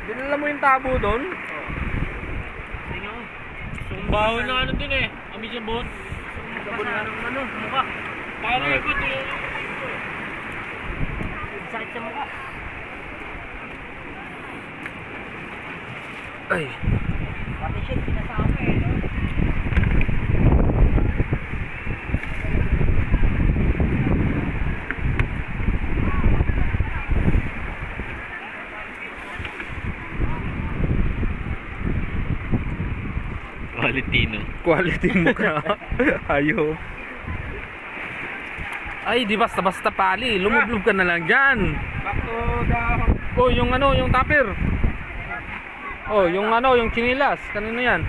Dinala mo yung tabo doon? Tingnan mo. Sumbaho na ano din eh. Kami sa bot. Sabon na ng ano, mukha. Pakalikot eh. Sakit sa mukha. Ay. Pati shit, pinasama eh. No? Quality, no? Quality mukha. Ayop. Ay, di basta-basta pali. Lumublob ka na lang dyan. Back to the... Oh, yung ano, yung tupper. Oh, yung ano, yung chinilas. Kanino yan?